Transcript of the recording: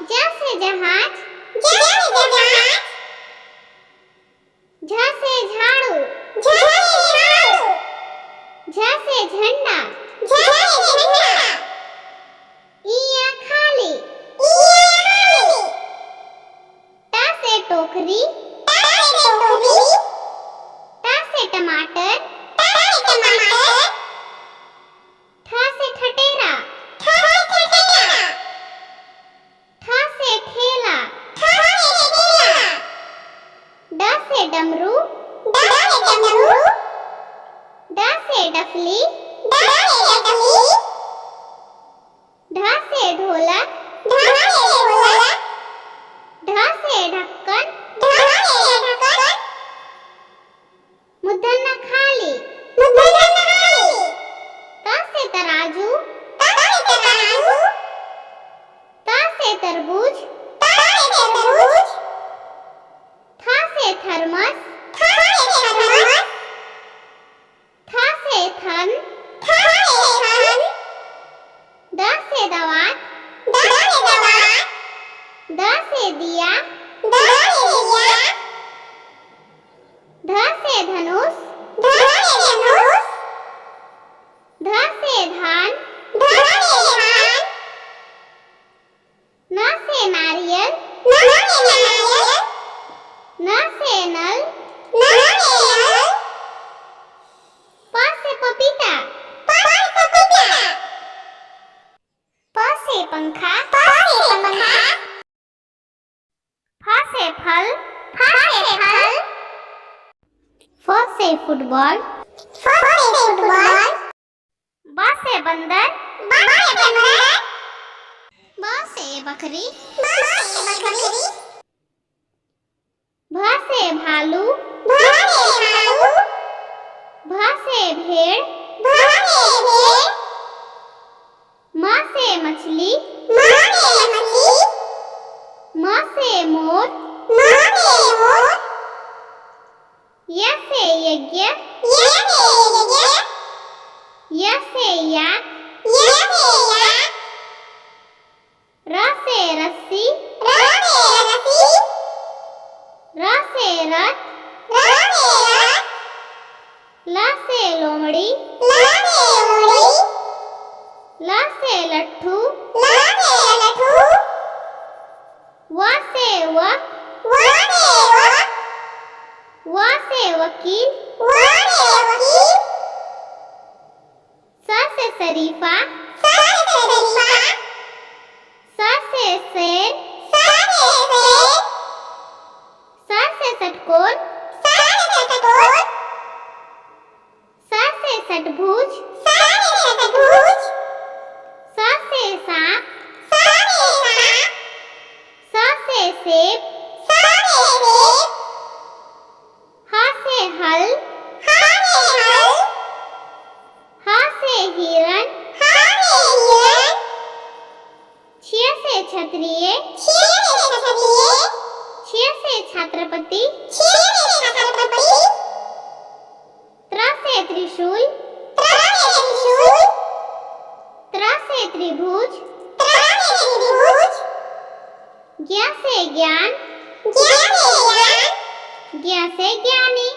ज से जहाज, झ से झाड़ू, झ से झंडा, इया खाली, ट से टोकरी, ट से टमाटर, ठ से ठटेरा, ठ से ठेला, ड से डमरू, ड से डफली, ढ से ढोलक, ढ से ढक्कन, मूर्धन्य खाली, त से तराजू, त से तरबूज, थ से थर्मस, थ से थन, द से दवात, द से दिया, ध से धनुष, ध से धान, न से नारियल, न से नल, प से पपीता, प से पंखा, फ से फल, फ से फुटबॉल, ब से बंदर, ब से बकरी, भ से भालू, भ से भेड़, म से मछली, म से मोर, य से यज्ञ, य से याक, र से रस्सी, र से रथ, ल से लोमड़ी, ल से लट्ठू, व से वक, व से वकील, स से शरीफा, स से शेर, स से षटकोर, स से षटभुज, स से सांप, स से सेब, ह से हल, ह से हिरण, छ से क्षत्रिय, छ से छत्रपति, त्र से त्रिशूल, त्र से त्रिभुज, ज्ञ से ज्ञान, ज्ञ से ज्ञानी,